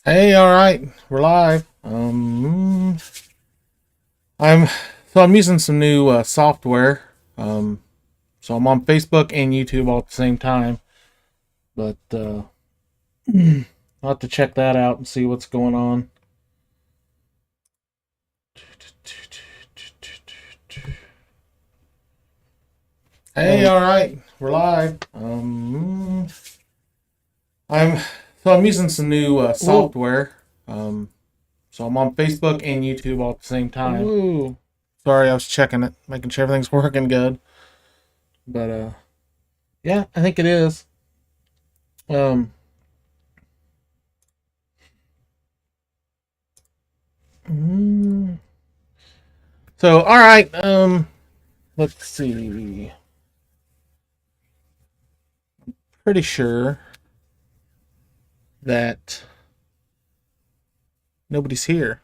Hey, all right, we're live. I'm I'm using some new software. Um, so I'm on Facebook and YouTube all at the same time. But I'll have to check that out and see what's going on. Hey, all right, we're live. I'm I'm using some new software. Um, so I'm on Facebook and YouTube all at the same time. Ooh. Sorry, I was checking it, making sure everything's working good. But yeah, I think it is. Um, mm, so all right. Let's see. Pretty sure that nobody's here.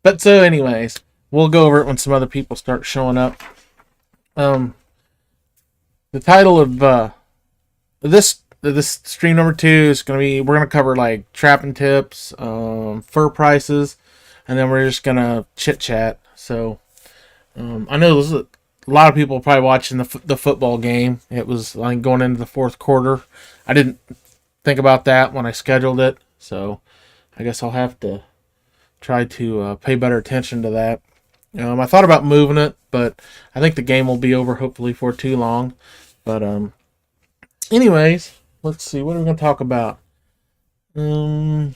But so, anyways, we'll go over it when some other people start showing up. Um, the title of this stream number 2 is gonna be we're gonna cover like trapping tips, fur prices, and then we're just gonna chit chat. So I know there's a lot of people probably watching the football game. It was like going into the fourth quarter. I didn't think about that when I scheduled it, so I guess I'll have to try to pay better attention to that. I thought about moving it, but I think the game will be over hopefully for too long. But anyways, let's see. What are we going to talk about? Um,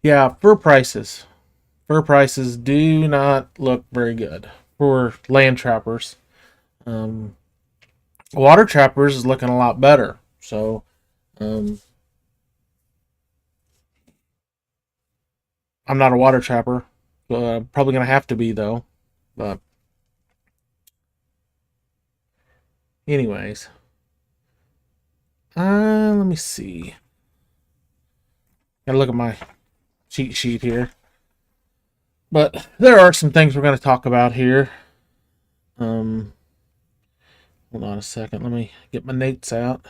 yeah, fur prices. Fur prices do not look very good for land trappers. Um, Water trappers is looking a lot better. So um, I'm not a water trapper. Probably gonna have to be though. But anyways, let me see. Gotta look at my cheat sheet here. But there are some things we're gonna talk about here. Um, Hold on a second. Let me get my notes out.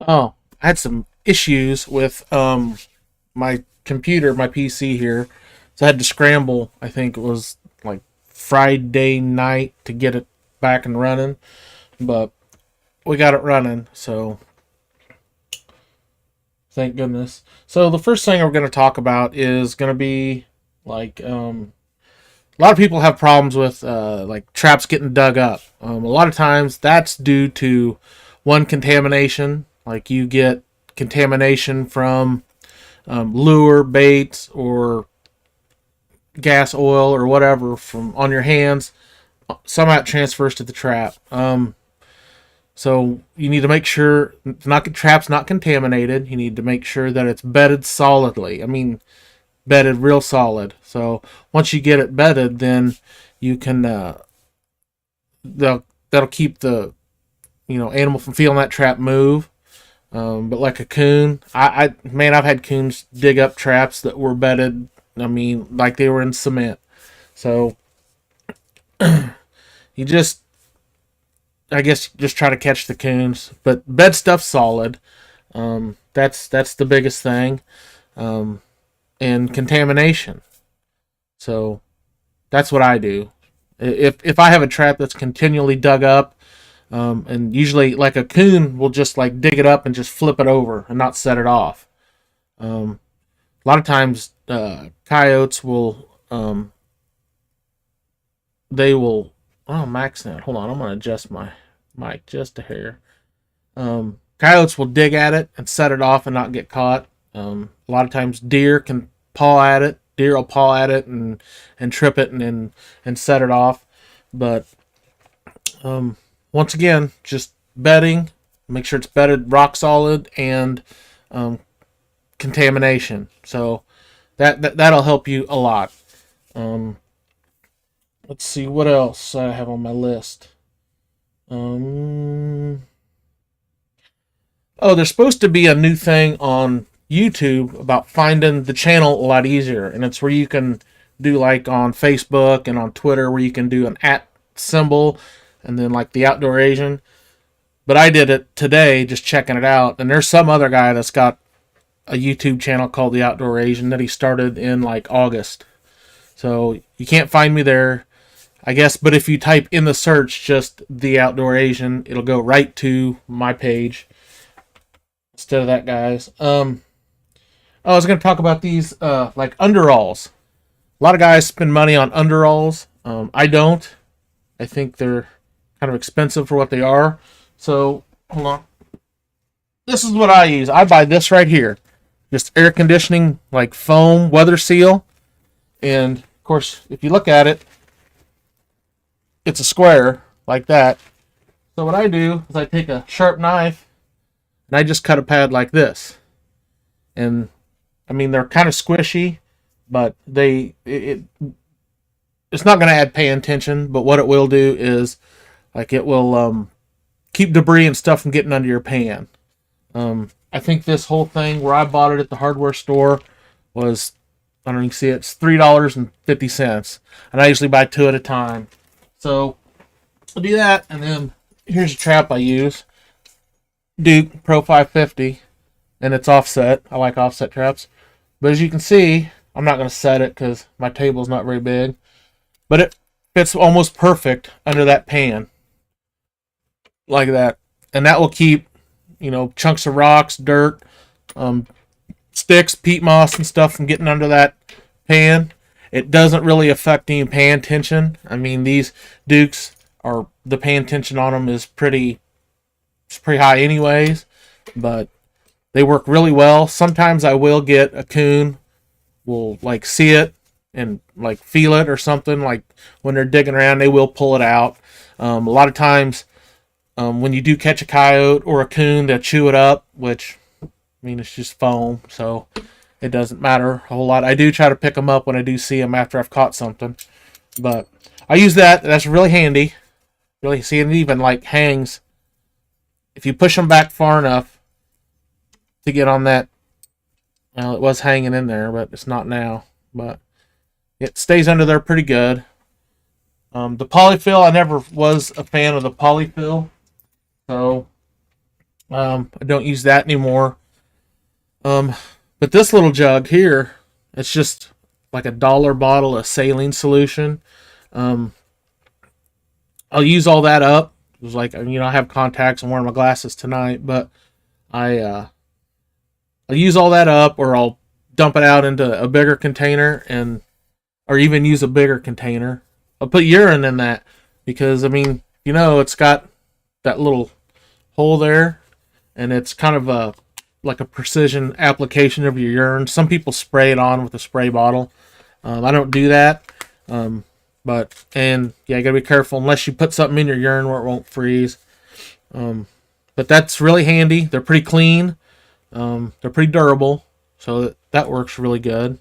Oh, I had some issues with my computer, my PC here. So I had to scramble, I think it was like Friday night to get it back and running. But we got it running, so thank goodness. So the first thing we're going to talk about is going to be like a lot of people have problems with like traps getting dug up. A lot of times that's due to one contamination, like you get contamination from lure, baits, or gas oil or whatever from on your hands. Somehow it transfers to the trap. So you need to make sure not the trap's not contaminated. You need to make sure that it's bedded solidly. I mean, bedded real solid. So once you get it bedded, then you can that'll keep the animal from feeling that trap move. But like a coon, I've had coons dig up traps that were bedded. I mean, like they were in cement. So you just, I guess, just try to catch the coons. But bed stuff solid. That's the biggest thing. Um, and contamination. So that's what I do. If I have a trap that's continually dug up, and usually like a coon will just like dig it up and just flip it over and not set it off. A lot of times, coyotes will they will. Oh, max net. Hold on, I'm gonna adjust my mic just a hair. Coyotes will dig at it and set it off and not get caught. A lot of times, deer can paw at it. Deer will paw at it and trip it and set it off. But once again, just bedding, Make sure it's bedded rock solid and contamination. So that'll help you a lot. Let's see what else I have on my list. Oh, there's supposed to be a new thing on YouTube about finding the channel a lot easier, and it's where you can do like on Facebook and on Twitter where you can do an @ symbol and then like the Outdoor Asian. But I did it today just checking it out, and there's some other guy that's got a YouTube channel called the Outdoor Asian that he started in like August. So you can't find me there, I guess, but if you type in the search just the Outdoor Asian, it'll go right to my page instead of that guy's. I was going to talk about these like underalls. A lot of guys spend money on underalls. I don't. I think they're kind of expensive for what they are. So, hold on. This is what I use. I buy this right here. Just air conditioning, like foam, weather seal. And, of course, if you look at it, it's a square like that. So what I do is I take a sharp knife and I just cut a pad like this. And, I mean, they're kind of squishy, but it's not going to add pan tension, but what it will do is, like, it will keep debris and stuff from getting under your pan. I think this whole thing, where I bought it at the hardware store, was, I don't know if you can see it, it's $3.50. And I usually buy 2 at a time. So, I'll do that, and then here's a trap I use. Duke Pro 550, and it's offset. I like offset traps. But as you can see, I'm not going to set it because my table's not very big. But it fits almost perfect under that pan. Like that. And that will keep, chunks of rocks, dirt, sticks, peat moss and stuff from getting under that pan. It doesn't really affect any pan tension. I mean, these Dukes the pan tension on them is pretty high anyways, but they work really well. Sometimes I will get a coon, will like see it and like feel it or something. Like when they're digging around, they will pull it out. A lot of times, when you do catch a coyote or a coon, they'll chew it up, which, I mean, it's just foam, so it doesn't matter a whole lot. I do try to pick them up when I do see them after I've caught something, but I use that. That's really handy. Really, see, it even like hangs. If you push them back far enough to get on that, well, it was hanging in there, but it's not now. But it stays under there pretty good. The polyfill, I never was a fan of the polyfill, so I don't use that anymore. But this little jug here, it's just like a $1 bottle of saline solution. I'll use all that up. It was like, I have contacts. I'm wearing my glasses tonight, but I'll use all that up, or I'll dump it out into a bigger container, or even use a bigger container. I'll put urine in that because, it's got that little hole there, and it's kind of like a precision application of your urine. Some people spray it on with a spray bottle. I don't do that. You gotta be careful unless you put something in your urine where it won't freeze. But that's really handy. They're pretty clean. They're pretty durable, so that works really good.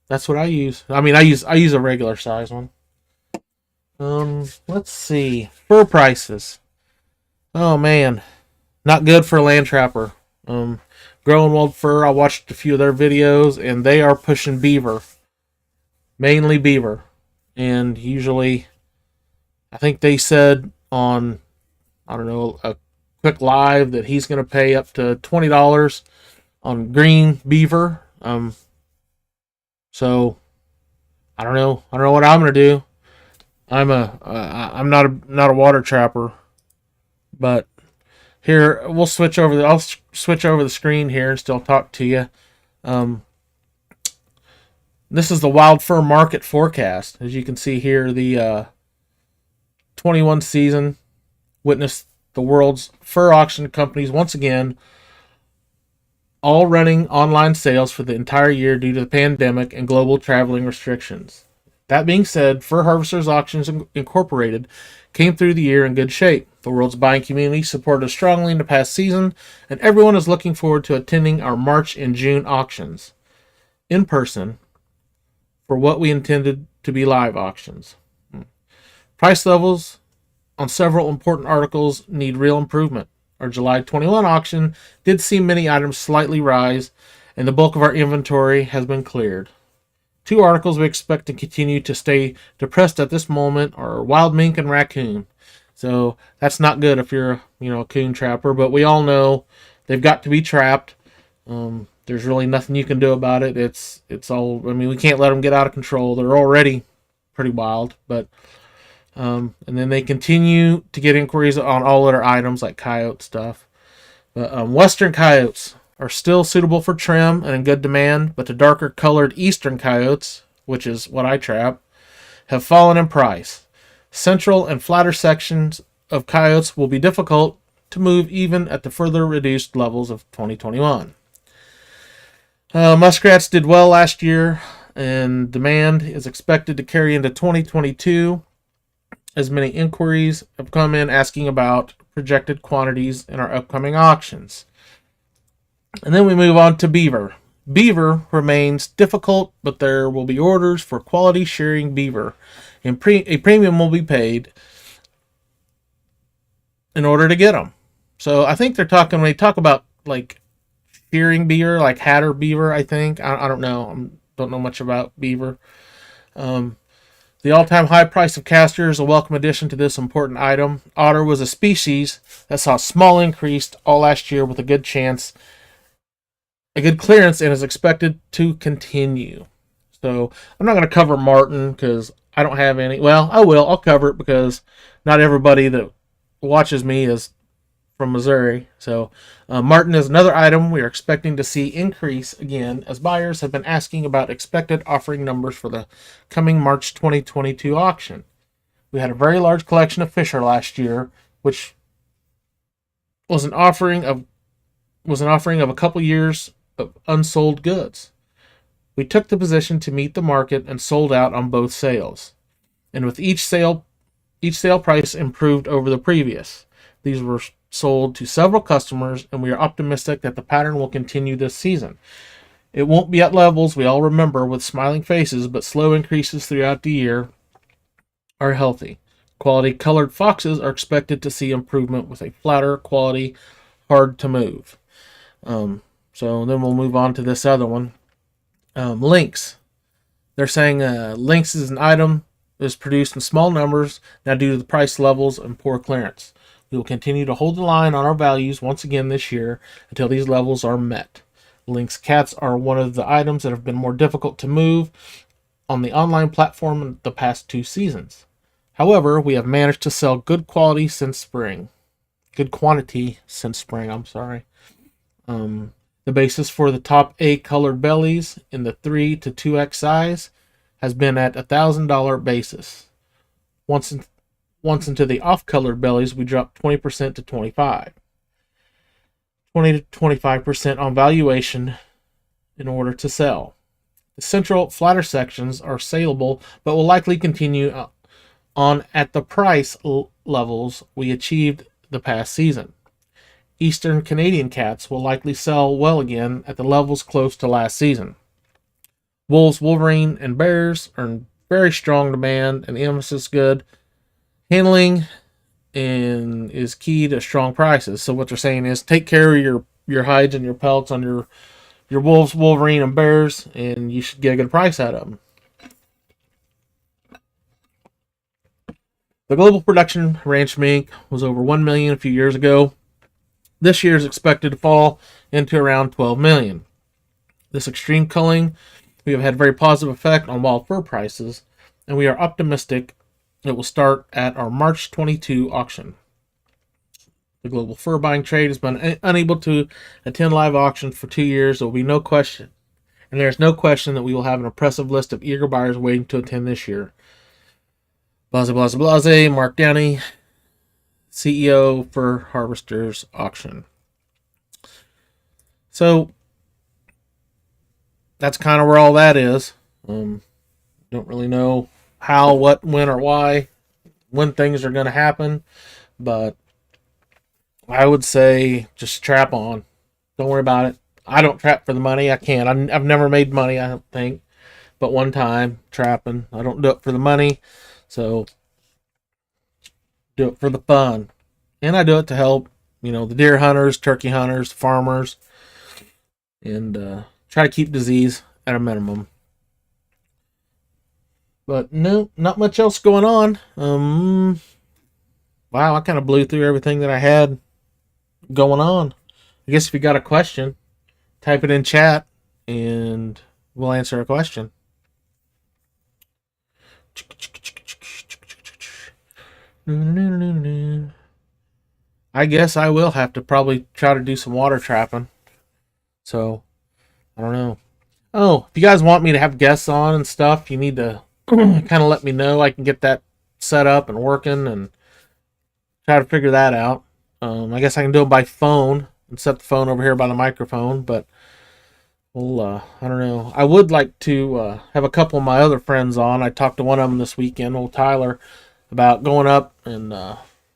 That's what I use. I use a regular size one. Let's see. Fur prices. Oh man, not good for a land trapper. Growing Wild Fur, I watched a few of their videos, and they are pushing beaver. Mainly beaver. And usually, I think they said on, a quick live that he's going to pay up to $20 on green beaver. So, I don't know. I don't know what I'm going to do. I'm not a water trapper. But here, I'll switch over the screen here and still talk to you. This is the wild fur market forecast. As you can see here, the 21 season witnessed the world's fur auction companies once again all running online sales for the entire year due to the pandemic and global traveling restrictions. That being said, Fur Harvesters Auctions Incorporated came through the year in good shape. The world's buying community supported us strongly in the past season, and everyone is looking forward to attending our March and June auctions in person for what we intended to be live auctions. Price levels on several important articles need real improvement. Our July 21 auction did see many items slightly rise, and the bulk of our inventory has been cleared. 2 articles we expect to continue to stay depressed at this moment are wild mink and raccoon. So that's not good if you're a coon trapper, but we all know they've got to be trapped. There's really nothing you can do about it. It's all. I mean, we can't let them get out of control. They're already pretty wild, but and then they continue to get inquiries on all other items like coyote stuff. But western coyotes are still suitable for trim and in good demand, but the darker colored eastern coyotes, which is what I trap, have fallen in price. Central and flatter sections of coyotes will be difficult to move even at the further reduced levels of 2021. Muskrats did well last year, and demand is expected to carry into 2022 as many inquiries have come in asking about projected quantities in our upcoming auctions. And then we move on to beaver. Beaver remains difficult, but there will be orders for quality shearing beaver, and a premium will be paid in order to get them. So I think when they talk about like shearing beaver, like hatter beaver, I think. I don't know. I don't know much about beaver. The all-time high price of castor is a welcome addition to this important item. Otter was a species that saw a small increase all last year with a good clearance, and is expected to continue. So I'm not going to cover marten because I don't have any. Well, I will. I'll cover it because not everybody that watches me is from Missouri. So marten is another item we are expecting to see increase again, as buyers have been asking about expected offering numbers for the coming March 2022 auction. We had a very large collection of Fisher last year, which was an offering of a couple years of unsold goods. We took the position to meet the market and sold out on both sales. And with each sale price improved over the previous. These were sold to several customers, and we are optimistic that the pattern will continue this season. It won't be at levels we all remember with smiling faces, but slow increases throughout the year are healthy. Quality colored foxes are expected to see improvement with a flatter quality, hard to move. So then we'll move on to this other one. Lynx. They're saying lynx is an item that is produced in small numbers now due to the price levels and poor clearance. We will continue to hold the line on our values once again this year until these levels are met. Lynx cats are one of the items that have been more difficult to move on the online platform in the past 2 seasons. However, we have managed to sell good quantity since spring. I'm sorry. The basis for the top A colored bellies in the 3 to 2X size has been at $1,000 basis. Once into the off-colored bellies, we dropped 20% to 25%. 20 to 25% on valuation in order to sell. The central flatter sections are saleable, but will likely continue on at the price levels we achieved the past season. Eastern Canadian cats will likely sell well again at the levels close to last season. Wolves, Wolverine, and bears are in very strong demand, and the emphasis good. Handling is key to strong prices. So what they're saying is take care of your hides and your pelts on your wolves, Wolverine, and bears, and you should get a good price out of them. The global production ranch mink was over 1 million a few years ago. This year is expected to fall into around 12 million. This extreme culling we have had a very positive effect on wild fur prices, and we are optimistic it will start at our March 22 auction. The global fur buying trade has been unable to attend live auctions for 2 years. There will be no question, and there is no question that we will have an impressive list of eager buyers waiting to attend this year. Blase, blase, blase, Mark Downey, CEO for Harvesters Auction. So that's kind of where all that is. Don't really know how, what, when, or why, when things are going to happen, but I would say just trap on. Don't worry about it. I don't trap for the money. I can't. I've never made money, I don't think. But one time trapping. I don't do it for the money. So do it for the fun. And I do it to help, the deer hunters, turkey hunters, farmers, and try to keep disease at a minimum. But no, not much else going on. Wow, I kind of blew through everything that I had going on. I guess if you got a question, type it in chat and we'll answer a question. I guess I will have to probably try to do some water trapping. So, I don't know. Oh, if you guys want me to have guests on and stuff, you need to kind of let me know. I can get that set up and working and try to figure that out. I guess I can do it by phone and set the phone over here by the microphone, but I don't know. I would like to have a couple of my other friends on. I talked to one of them this weekend, old Tyler, about going up and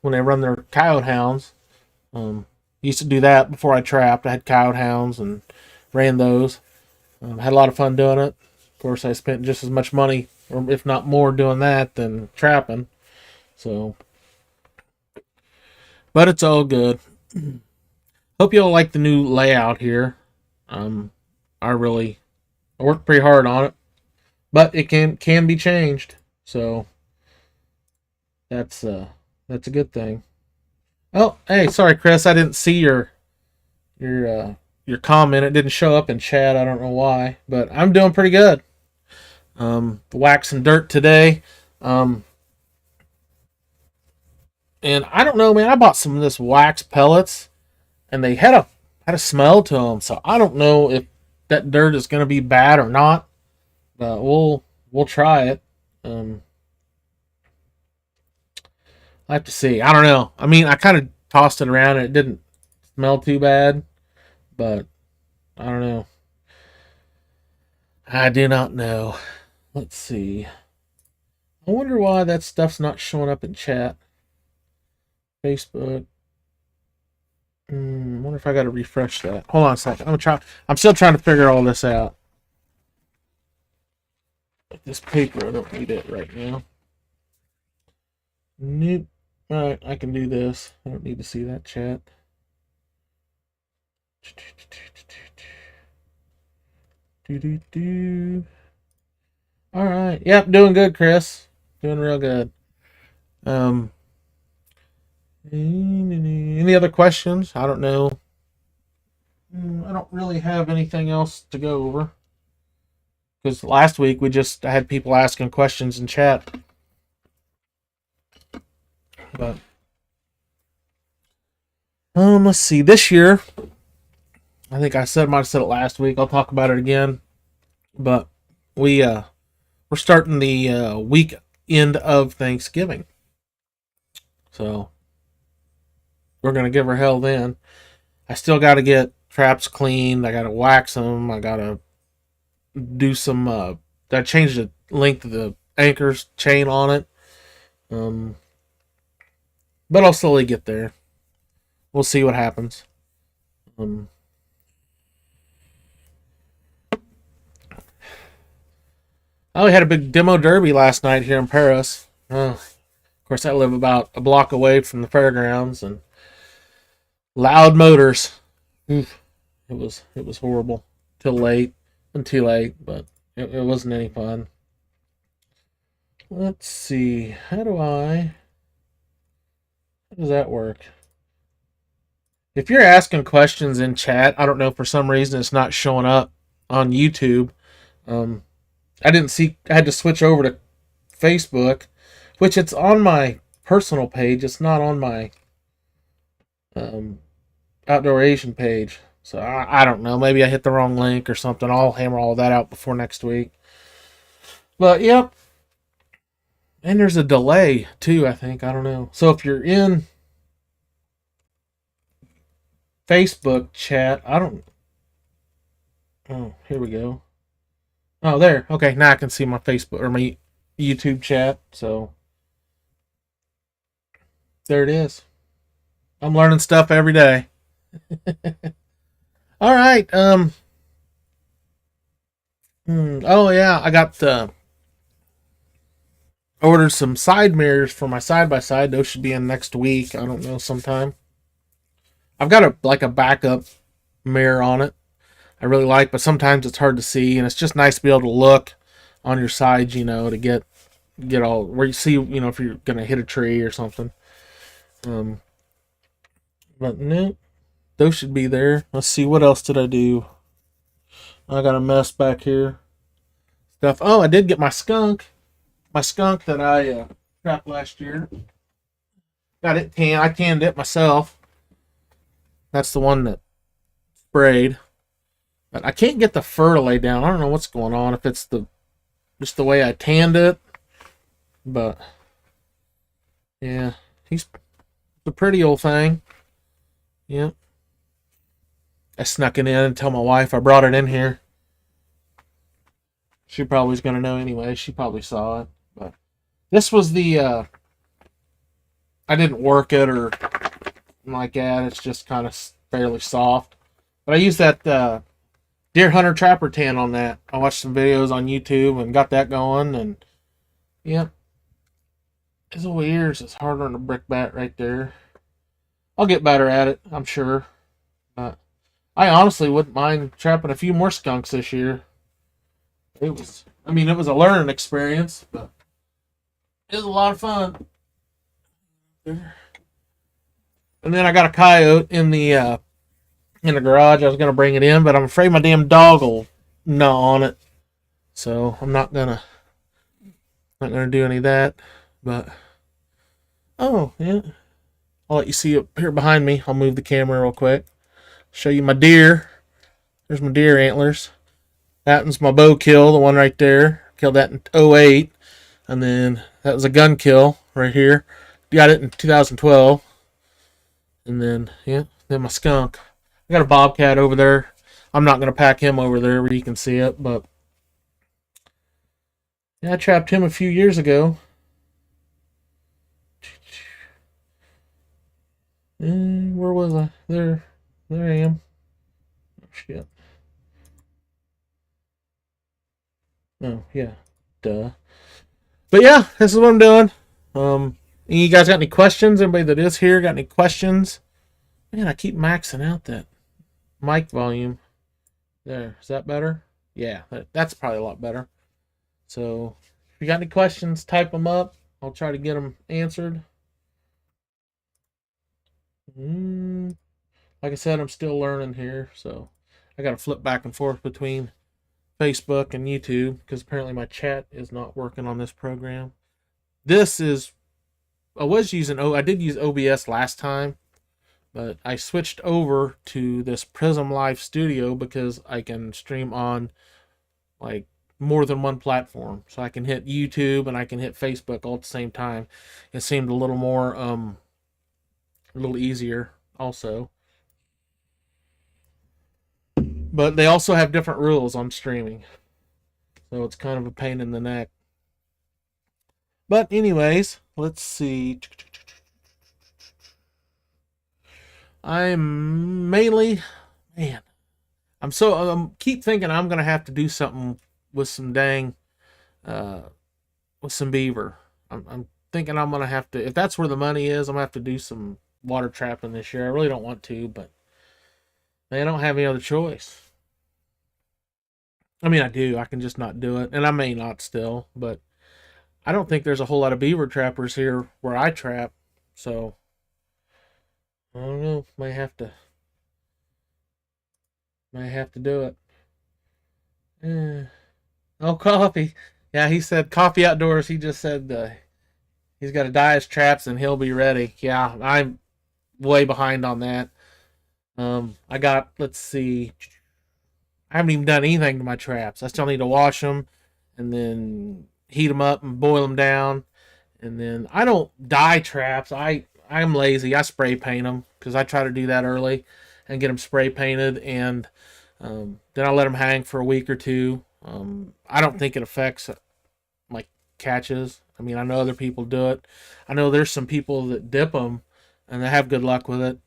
when they run their coyote hounds. Used to do that before I trapped. I had coyote hounds and ran those. Had a lot of fun doing it. Of course, I spent just as much money, or if not more, doing that than trapping. So, but it's all good. Hope you all like the new layout here. I worked pretty hard on it, but it can be changed. So that's a good thing. Oh, hey, sorry, Chris, I didn't see your comment. It didn't show up in chat. I don't know why, but I'm doing pretty good. Waxing dirt today. And I don't know, man. I bought some of this wax pellets, and they had a smell to them. So I don't know if that dirt is going to be bad or not. But we'll try it. I have to see. I don't know. I mean, I kind of tossed it around, and it didn't smell too bad. But I don't know. I do not know. Let's see. I wonder why that stuff's not showing up in chat. Facebook. I wonder if I got to refresh that. Hold on a second. I'm still trying to figure all this out. This paper, I don't need it right now. Nope. Alright, I can do this. I don't need to see that chat. Alright. Yep, doing good, Chris. Doing real good. Any other questions? I don't know. I don't really have anything else to go over. Because last week I had people asking questions in chat. But let's see. This year, I think I might have said it last week. I'll talk about it again. But we're starting the weekend of Thanksgiving. So we're gonna give her hell then. I still got to get traps cleaned. I got to wax them. I got to do some. I changed the length of the anchors chain on it. But I'll slowly get there. We'll see what happens. We had a big demo derby last night here in Paris. Of course, I live about a block away from the fairgrounds, and loud motors. Oof, it was horrible. Too late, but it wasn't any fun. Let's see. How does that work? If you're asking questions in chat, I don't know, for some reason it's not showing up on YouTube. I didn't see. I had to switch over to Facebook, which it's on my personal page. It's not on my Outdoor Asian page. So I don't know. Maybe I hit the wrong link or something. I'll hammer all that out before next week. But yep. And there's a delay too, I think. I don't know. So if you're in Facebook chat, I don't. Oh, here we go. Oh, there. Okay, now I can see my Facebook or my YouTube chat. So there it is. I'm learning stuff every day. All right. Oh yeah, I got ordered some side mirrors for my side by side. Those should be in next week. I don't know, sometime. I've got a backup mirror on it. I really like, but sometimes it's hard to see, and it's just nice to be able to look on your sides, to get all where you see, if you're gonna hit a tree or something. Um, but no, those should be there. Let's see, what else did I do? I got a mess back here. Stuff. Oh, I did get my skunk. My skunk that I trapped last year. Got it tan. I tanned it myself. That's the one that sprayed. But I can't get the fur to lay down. I don't know what's going on. If it's just the way I tanned it. But yeah, he's a pretty old thing. Yep. I snuck it in and tell my wife I brought it in here. She probably is going to know anyway. She probably saw it. But this was I didn't work it or like that. It's just kind of fairly soft. But I used that Deer Hunter Trapper tan on that. I watched some videos on YouTube and got that going. And yeah, his little ears is harder than a brick bat right there. I'll get better at it, I'm sure. But I honestly wouldn't mind trapping a few more skunks this year. It was a learning experience, but it was a lot of fun. And then I got a coyote in the garage. I was gonna bring it in, but I'm afraid my damn dog will gnaw on it. So I'm not gonna do any of that. But oh yeah, I'll let you see up here behind me. I'll move the camera real quick. Show you my deer. There's my deer antlers. That one's my bow kill, the one right there. Killed that in '08. And then that was a gun kill right here. Got it in 2012. And then, then my skunk. I got a bobcat over there. I'm not going to pack him over there where you can see it, but yeah, I trapped him a few years ago. And where was I? There I am. Oh, shit. Oh, yeah. Duh. But yeah, this is what I'm doing. You guys got any questions? Anybody that is here got any questions? Man, I keep maxing out that mic volume. There, is that better? Yeah, that's probably a lot better. So, if you got any questions, type them up. I'll try to get them answered. Like I said, I'm still learning here, so I got to flip back and forth between Facebook and YouTube because apparently my chat is not working on this program. I did use OBS last time, but I switched over to this Prism Live Studio because I can stream on like more than one platform. So I can hit YouTube and I can hit Facebook all at the same time. It seemed a little more a little easier also. But they also have different rules on streaming. So it's kind of a pain in the neck. But anyways, let's see. I'm mainly, man, keep thinking I'm going to have to do something with some with some beaver. I'm thinking I'm going to have to, if that's where the money is, I'm going to have to do some water trapping this year. I really don't want to, but I don't have any other choice. I mean, I do. I can just not do it. And I may not still, but I don't think there's a whole lot of beaver trappers here where I trap. So, I don't know. Might have to do it. Oh, coffee. Yeah, he said coffee outdoors. He just said he's got to dye his traps and he'll be ready. Yeah, I'm way behind on that. Let's see. I haven't even done anything to my traps. I still need to wash them and then heat them up and boil them down. And then I don't dye traps. I'm lazy. I spray paint them because I try to do that early and get them spray painted. And then I let them hang for a week or two. I don't think it affects my catches. I mean, I know other people do it. I know there's some people that dip them and I have good luck with it.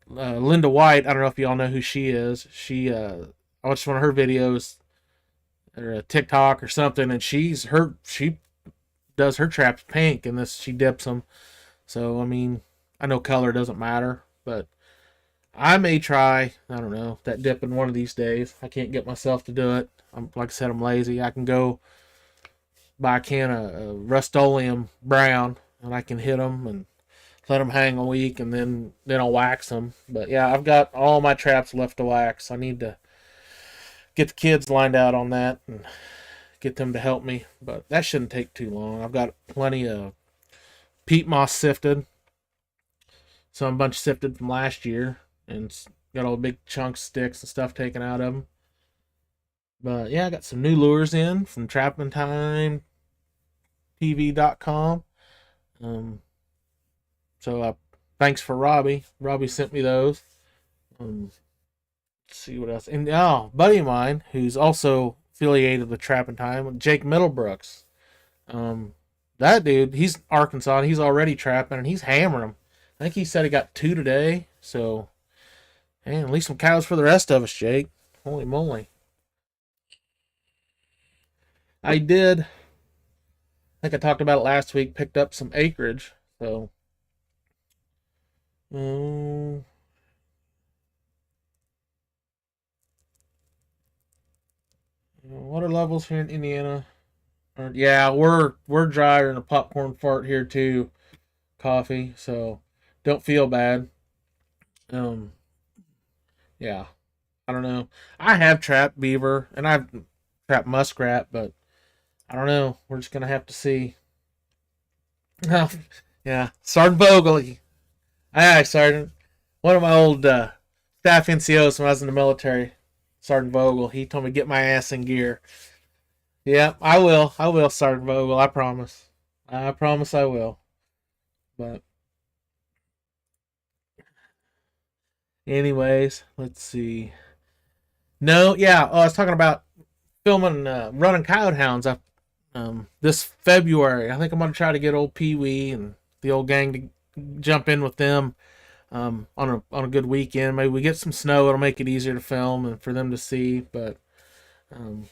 Linda White, I don't know if y'all know who she is. I watched one of her videos or a TikTok or something, and she does her traps pink, and this she dips them. So I mean, I know color doesn't matter, but I may try. I don't know that dipping one of these days. I can't get myself to do it. Like I said, I'm lazy. I can go buy a can of Rust-Oleum brown, and I can hit them and let them hang a week, and then I'll wax them. But yeah, I've got all my traps left to wax. I need to get the kids lined out on that and get them to help me. But that shouldn't take too long. I've got plenty of peat moss sifted, some bunch sifted from last year, and got all the big chunks, sticks, and stuff taken out of them. But yeah, I got some new lures in from TrappingTimeTV.com. Um, so thanks for Robbie. Robbie sent me those. Um, let's see what else. And buddy of mine who's also affiliated with Trapping Time, Jake Middlebrooks. Um, that dude, he's Arkansas, and he's already trapping, and he's hammering them. I think he said he got 2 today. So, man, at least some cows for the rest of us, Jake. Holy moly! I did. I think I talked about it last week. Picked up some acreage. So, um, water levels here in Indiana. Yeah, we're drier than a popcorn fart here too. Coffee, so don't feel bad. Um, yeah, I don't know. I have trapped beaver and I've trapped muskrat, but I don't know. We're just gonna have to see. Yeah, Sergeant Vogel. Aye, Sergeant. One of my old staff NCOs when I was in the military, Sergeant Vogel. He told me to get my ass in gear. Yeah, I will. I will, Sergeant Vogel. I promise. I promise I will. But anyways, let's see. No, yeah. Oh, I was talking about filming running coyote hounds up this February. I think I'm gonna try to get old Pee Wee and the old gang to jump in with them on a good weekend. Maybe we get some snow. It'll make it easier to film and for them to see. But um,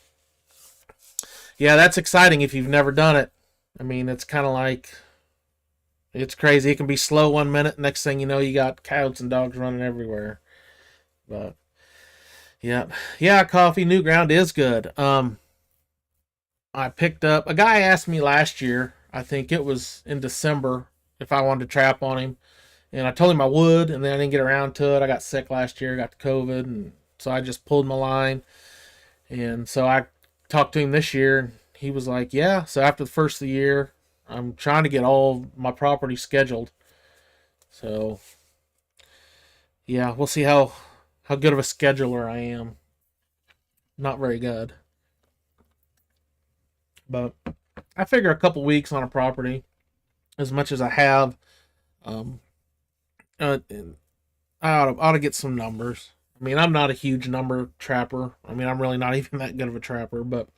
yeah, that's exciting if you've never done it. I mean, it's kind of like it's crazy. It can be slow 1 minute. Next thing you know, you got coyotes and dogs running everywhere. But yeah, yeah, coffee new ground is good. I picked up a guy asked me last year. I think it was in December if I wanted to trap on him, and I told him I would, and then I didn't get around to it. I got sick last year, got the COVID, and so I just pulled my line. And so I talked to him this year, and he was like, "Yeah." So after the first of the year, I'm trying to get all my property scheduled. So yeah, we'll see how good of a scheduler I am. Not very good, but I figure a couple weeks on a property, as much as I have, um, and I ought to get some numbers. I mean, I'm not a huge number trapper. I mean, I'm really not even that good of a trapper, but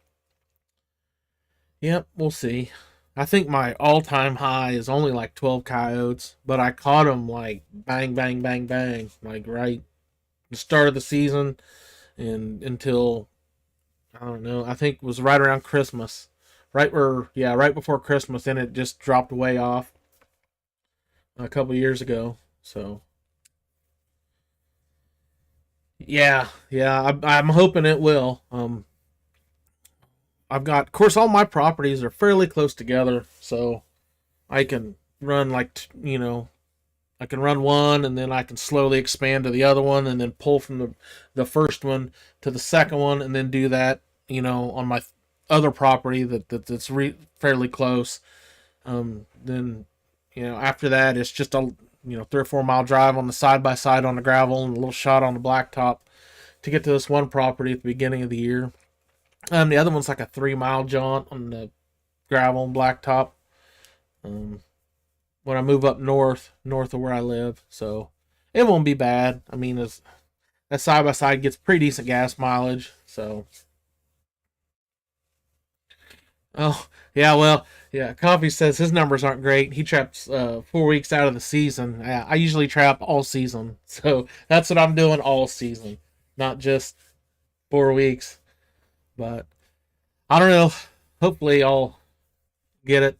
yep, we'll see. I think my all-time high is only like 12 coyotes, but I caught them like bang, bang, bang, bang, like right the start of the season and until I don't know. I think it was right around Christmas, right before Christmas. Then it just dropped way off a couple years ago. So yeah, yeah, I'm hoping it will. I've got, of course, all my properties are fairly close together, so I can run I can run one, and then I can slowly expand to the other one, and then pull from the first one to the second one, and then do that, on my other property that's fairly close. Then, after that, it's just a 3 or 4 mile drive on the side by side on the gravel and a little shot on the blacktop to get to this one property at the beginning of the year. The other one's like a 3 mile jaunt on the gravel and blacktop. Um, when I move up north of where I live, so it won't be bad. I mean, that side by side gets pretty decent gas mileage. So, oh yeah, well, Yeah, Coffee says his numbers aren't great. He traps 4 weeks out of the season. I usually trap all season, so that's what I'm doing all season, not just 4 weeks. But I don't know. Hopefully, I'll get it.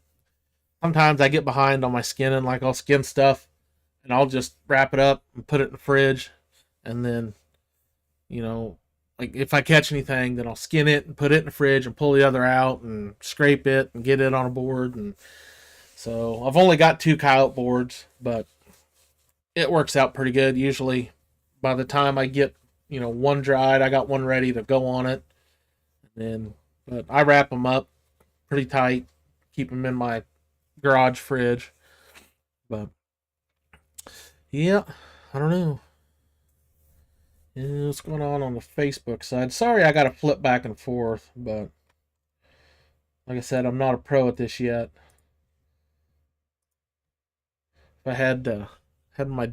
Sometimes I get behind on my skinning, like I'll skin stuff and I'll just wrap it up and put it in the fridge, and then you know, like if I catch anything, then I'll skin it and put it in the fridge and pull the other out and scrape it and get it on a board. And so I've only got 2 coyote boards, but it works out pretty good. Usually, by the time I get one dried, I got one ready to go on it. And then, but I wrap them up pretty tight, keep them in my garage fridge. But yeah, I don't know. Yeah, what's going on the Facebook side? Sorry, I got to flip back and forth, but like I said, I'm not a pro at this yet. If I had my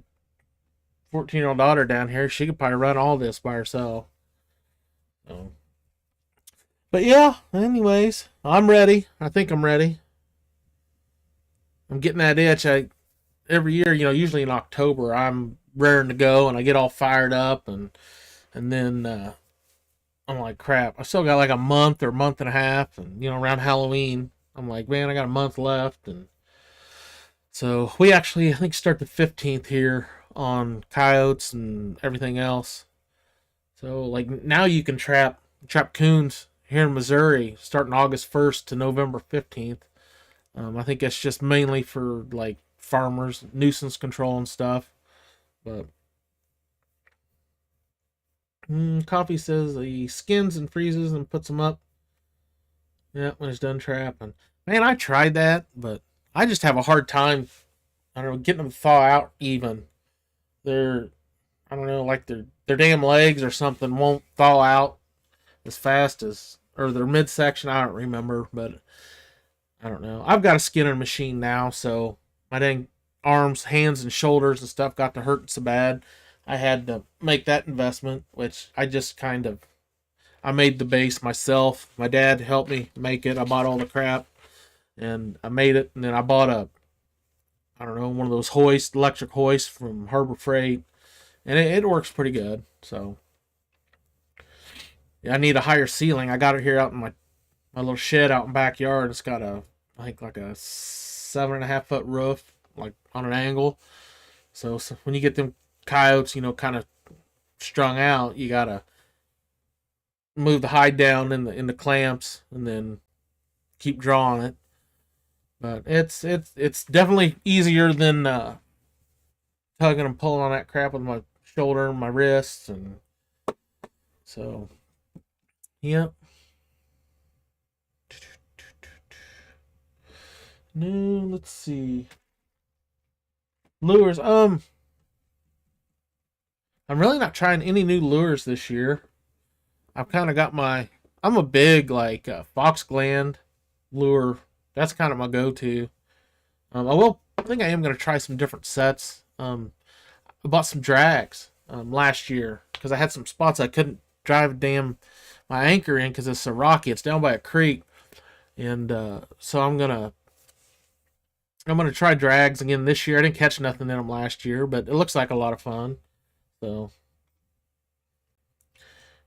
14-year-old daughter down here, she could probably run all this by herself. So, but yeah, anyways, I'm ready. I think I'm ready. I'm getting that itch. Every year, usually in October, I'm raring to go and I get all fired up, and then I'm like, crap, I still got like a month or month and a half, and around Halloween, I'm like, man, I got a month left. And so we actually, I think, start the 15th here on coyotes and everything else. So like now you can trap coons here in Missouri starting August 1st to November 15th. I think that's just mainly for like farmers, nuisance control and stuff. But Coffee says he skins and freezes and puts them up. Yeah, when it's done trapping. Man, I tried that, but I just have a hard time. I don't know, getting them to thaw out even. They're, I don't know, like their damn legs or something won't thaw out as fast as, or their midsection. I don't remember, but I don't know. I've got a skinner machine now, so my dang arms, hands, and shoulders and stuff got to hurting so bad. I had to make that investment, which I just kind of I made the base myself. My dad helped me make it. I bought all the crap and I made it. And then I bought I don't know, one of those electric hoists from Harbor Freight, and it works pretty good. So yeah, I need a higher ceiling. I got it here out in my little shed out in the backyard. It's got I think like a 7.5 foot roof, like on an angle. So when you get them coyotes, kind of strung out, you gotta move the hide down in the clamps and then keep drawing it. But it's definitely easier than tugging and pulling on that crap with my shoulder and my wrists, and so yep. No, let's see. Lures. I'm really not trying any new lures this year. I've kind of got I'm a big like fox gland lure. That's kind of my go-to. I think I am going to try some different sets. I bought some drags last year because I had some spots I couldn't drive my anchor in because it's so rocky. It's down by a creek, and so I'm gonna try drags again this year. I didn't catch nothing in them last year, but it looks like a lot of fun. So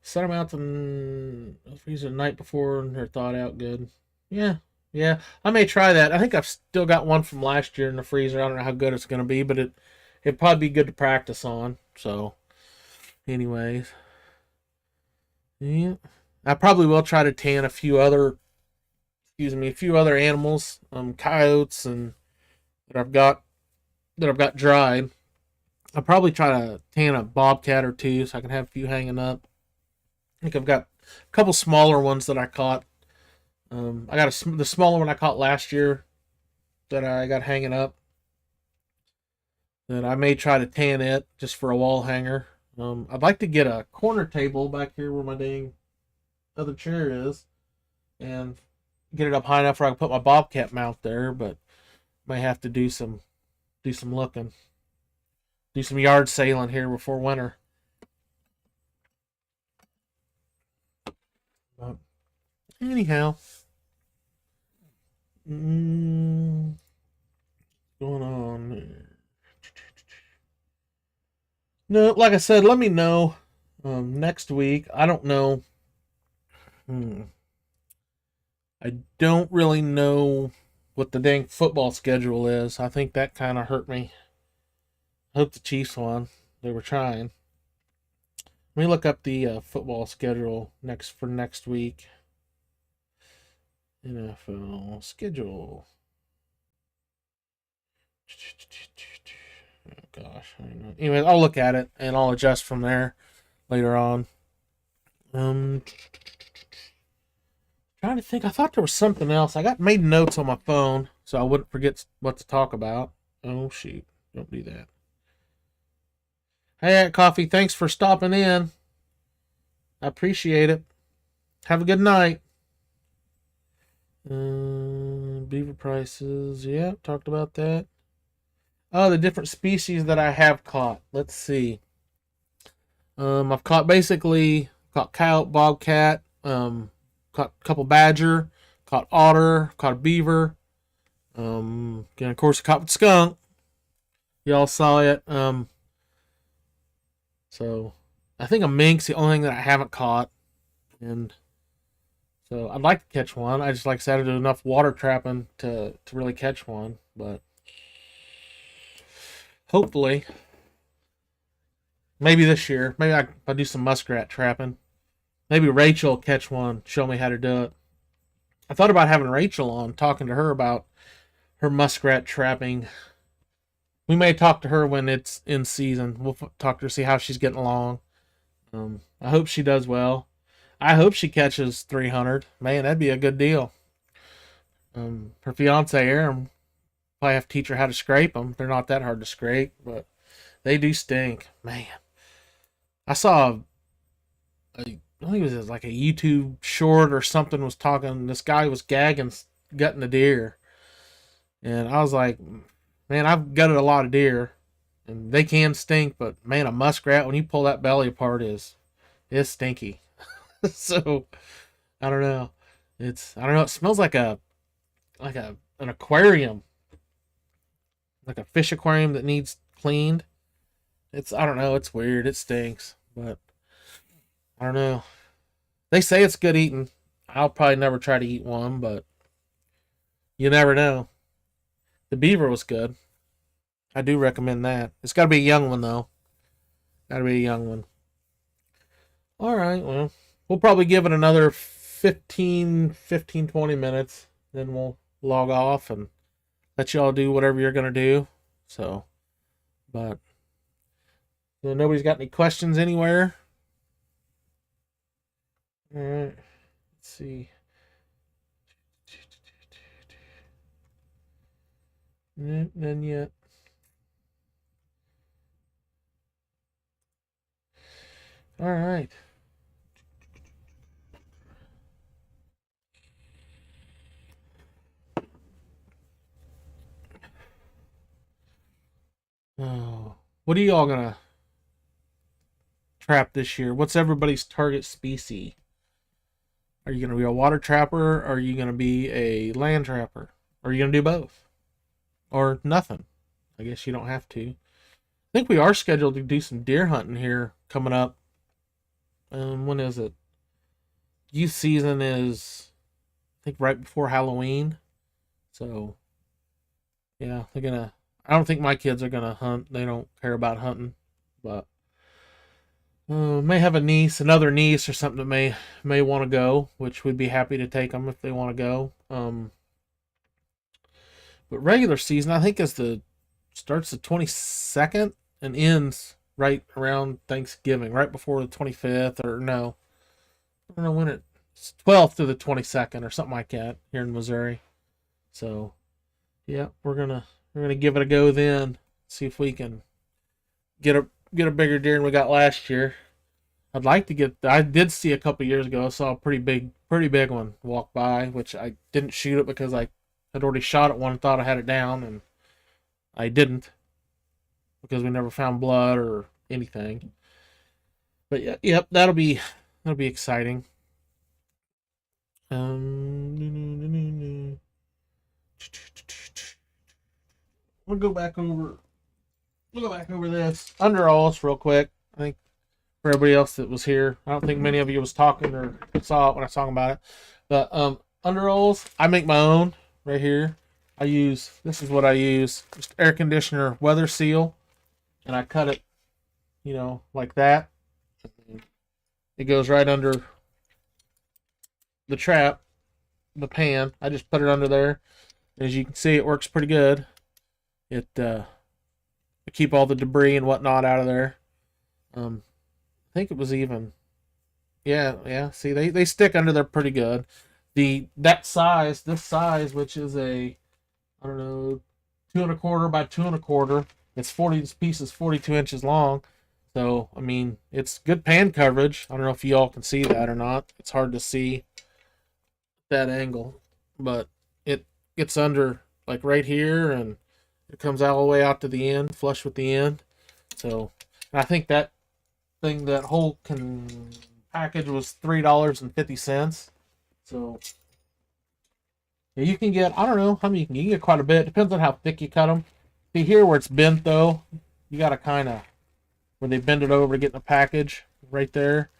set them out the freezer the night before and they're thawed out good. Yeah, yeah. I may try that. I think I've still got one from last year in the freezer. I don't know how good it's gonna be, but it'd probably be good to practice on. So, anyways, yeah, I probably will try to tan a few other animals, coyotes and that I've got dried. I'll probably try to tan a bobcat or two so I can have a few hanging up. I think I've got a couple smaller ones that I caught. I got the smaller one I caught last year that I got hanging up. That I may try to tan it just for a wall hanger. I'd like to get a corner table back here where my dang other chair is, and get it up high enough where I can put my bobcat mount there. But may have to do some looking, do some yard sailing here before winter. But anyhow, Mm, going on. No, like I said, let me know next week. I don't know. Hmm, I don't really know what the dang football schedule is. I think that kind of hurt me. I hope the Chiefs won. They were trying. Let me look up the football schedule for next week. NFL schedule. Oh gosh, I don't know. Anyway, I'll look at it and I'll adjust from there later on. Um, Trying to think. I thought there was something else. I got made notes on my phone so I wouldn't forget what to talk about. Oh shoot! Don't do that. Hey, Coffee. Thanks for stopping in. I appreciate it. Have a good night. Beaver prices. Yeah, talked about that. Oh, the different species that I have caught. Let's see. I've caught coyote, bobcat, caught a couple badger, caught otter, caught a beaver. Again, of course, caught skunk. Y'all saw it. So I think a mink's the only thing that I haven't caught, and so I'd like to catch one. I just like I said, I do enough water trapping to really catch one, but hopefully, maybe this year, I'll do some muskrat trapping. Maybe Rachel will catch one, show me how to do it. I thought about having Rachel on, talking to her about her muskrat trapping. We may talk to her when it's in season. We'll talk to her, see how she's getting along. I hope she does well. I hope she catches 300. Man, that'd be a good deal. Her fiance Aaron probably have to teach her how to scrape them. They're not that hard to scrape, but they do stink. Man, I saw I think it was like a YouTube short or something was talking. This guy was gutting a deer, and I was like, man, I've gutted a lot of deer, and they can stink, but man, a muskrat when you pull that belly apart is stinky. So I don't know. I don't know. It smells like an aquarium, like a fish aquarium that needs cleaned. I don't know. It's weird. It stinks, but I don't know. They say it's good eating. I'll probably never try to eat one, but you never know. The beaver was good. I do recommend that. It's got to be a young one though. Got to be a young one. All right. Well, we'll probably give it another 20 minutes. Then we'll log off and let y'all do whatever you're going to do. So, but nobody's got any questions anywhere. All right. Let's see. None yet. All right. Oh, what are y'all gonna trap this year? What's everybody's target species? Are you gonna be a water trapper? Or are you gonna be a land trapper? Or are you gonna do both? Or nothing? I guess you don't have to. I think we are scheduled to do some deer hunting here coming up. When is it? Youth season is, I think, right before Halloween. So yeah, they're gonna. I don't think my kids are gonna hunt. They don't care about hunting, but may have another niece or something that may want to go, which we'd be happy to take them if they want to go. But regular season, I think, starts the 22nd and ends right around Thanksgiving, right before the 25th, or no, I don't know when it's 12th to the 22nd or something like that here in Missouri. So yeah, we're gonna give it a go then. See if we can get a bigger deer than we got last year. I'd like to get. I did see a couple years ago. I saw a pretty big one walk by, which I didn't shoot it because I had already shot at one and thought I had it down, and I didn't because we never found blood or anything. But yeah, yep, that'll be exciting. we'll go back over. We'll go back over this underalls real quick. I think for everybody else that was here, I don't think many of you was talking or saw it when I was talking about it. But underalls, I make my own right here. This is what I use, just air conditioner weather seal, and I cut it, like that. It goes right under the trap, the pan. I just put it under there. As you can see, it works pretty good. It keep all the debris and whatnot out of there. I think it was even, yeah. See, they stick under there pretty good. This size, which is a, I don't know, 2¼ by 2¼ It's 40 this piece is 42 inches long. So I mean, it's good pan coverage. I don't know if you all can see that or not. It's hard to see that angle, but it gets under like right here, and it comes all the way out to the end, flush with the end. So and I think that whole package was $3.50. So yeah, you can get, I don't know how many you can get quite a bit. Depends on how thick you cut them. See here where it's bent though, you got to kind of, where they bend it over to get in the package right there,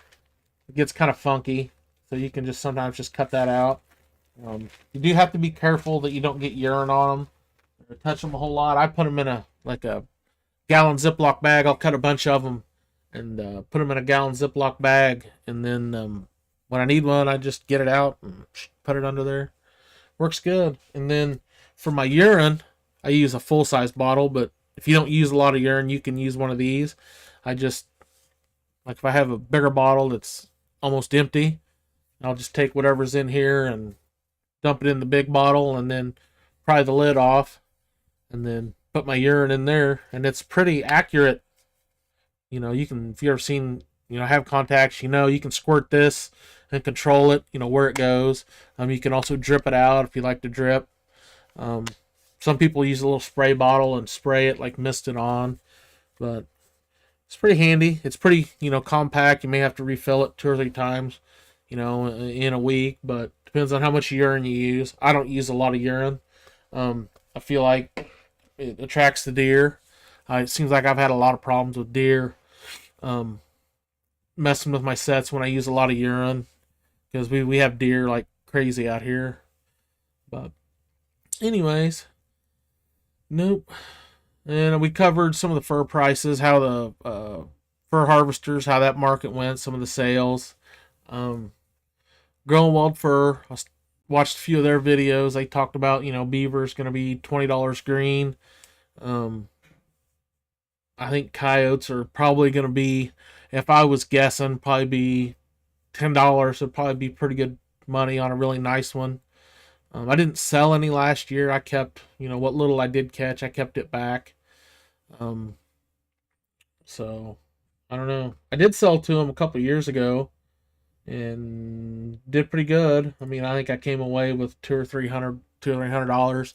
it gets kind of funky. So you can just sometimes just cut that out. You do have to be careful that you don't get urine on them or touch them a whole lot. I put them in a gallon Ziploc bag. I'll cut a bunch of them and put them in a gallon Ziploc bag, and then when I need one, I just get it out and put it under there. Works good. And then for my urine, I use a full-size bottle, but if you don't use a lot of urine, you can use one of these. I just, like if I have a bigger bottle that's almost empty, I'll just take whatever's in here and dump it in the big bottle, and then pry the lid off, and then put my urine in there, and it's pretty accurate. You can, if you ever seen, have contacts, you can squirt this and control it, where it goes. You can also drip it out if you like to drip. Some people use a little spray bottle and spray it, like mist it on, but it's pretty handy. It's pretty, compact. You may have to refill it 2 or 3 times, in a week, but depends on how much urine you use. I don't use a lot of urine. I feel like it attracts the deer. It seems like I've had a lot of problems with deer messing with my sets when I use a lot of urine, because we have deer like crazy out here. But anyways, nope. And we covered some of the fur prices, how the fur harvesters, how that market went, some of the sales. Growing Wild Fur, I watched a few of their videos. They talked about, beaver's going to be $20 green. I think coyotes are probably going to be, if I was guessing, probably be $10. Would probably be pretty good money on a really nice one. I didn't sell any last year. I kept, what little I did catch, I kept it back. So I don't know. I did sell to them a couple years ago and did pretty good. I mean, I think I came away with $200-300.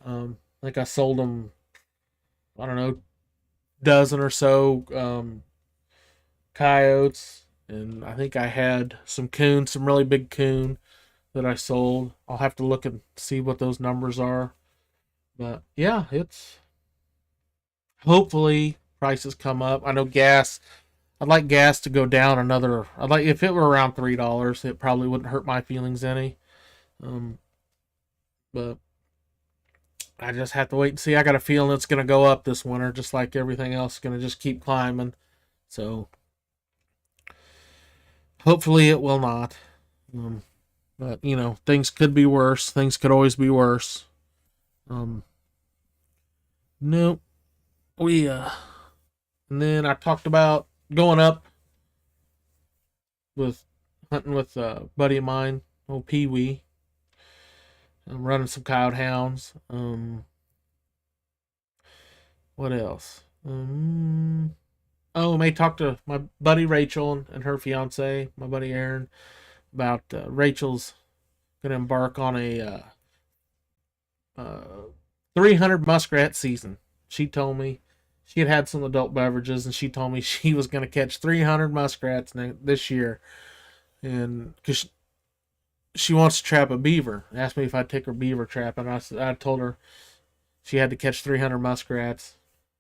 I think I sold them, I don't know, dozen or so coyotes, and I think I had some coon, some really big coon that I sold. I'll have to look and see what those numbers are. But yeah, it's hopefully prices come up. I know gas, I'd like gas to go down another. I'd like, if it were around $3, it probably wouldn't hurt my feelings any. But I just have to wait and see. I got a feeling it's going to go up this winter, just like everything else is going to just keep climbing. So hopefully it will not. But things could be worse. Things could always be worse. Nope. And then I talked about going up with hunting with a buddy of mine, old Pee Wee. I'm running some coyote hounds. What else? I may talk to my buddy Rachel and her fiance, my buddy Aaron, about Rachel's going to embark on a 300 muskrat season. She told me she had some adult beverages, and she told me she was going to catch 300 muskrats this year, and because she wants to trap a beaver. Asked me if I'd take her beaver trapping. I told her she had to catch 300 muskrats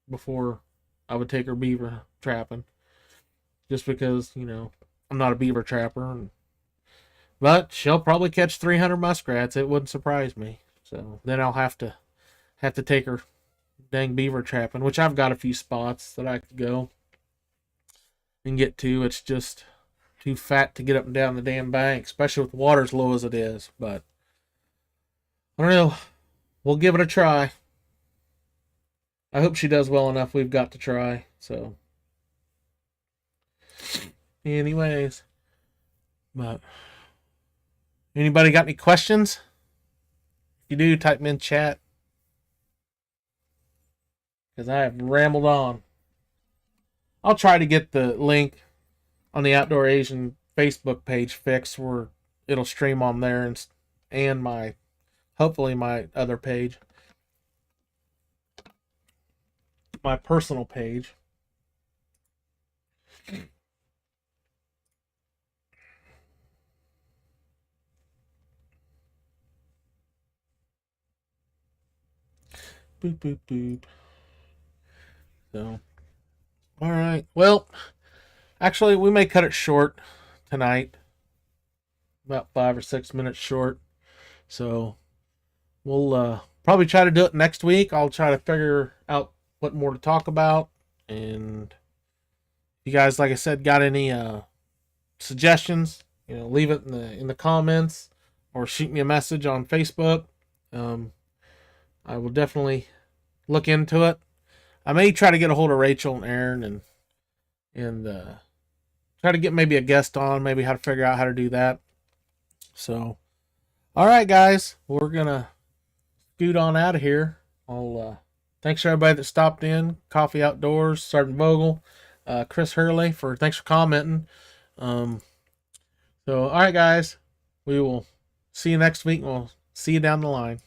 before I would take her beaver trapping. Just because, I'm not a beaver trapper. But she'll probably catch 300 muskrats. It wouldn't surprise me. So then I'll have to take her dang beaver trapping, which I've got a few spots that I could go and get to. It's just too fat to get up and down the damn bank, especially with the water as low as it is. But I don't know. We'll give it a try. I hope she does well enough. We've got to try. So, anyways, but anybody got any questions? If you do, type them in chat, because I have rambled on. I'll try to get the link on the Outdoor Asian Facebook page fixed where it'll stream on there and my, hopefully my other page, my personal page. Boop, boop, boop. So, all right. Well, actually, we may cut it short tonight. About 5 or 6 minutes short. So, we'll probably try to do it next week. I'll try to figure out what more to talk about. And if you guys, like I said, got any suggestions, leave it in the comments or shoot me a message on Facebook. I will definitely look into it. I may try to get a hold of Rachel and Aaron and try to get maybe a guest on, maybe how to figure out how to do that. So, all right, guys, we're gonna scoot on out of here. Thanks for everybody that stopped in. Coffee Outdoors, Sergeant Vogel, Chris Hurley thanks for commenting. So, all right, guys, we will see you next week. We'll see you down the line.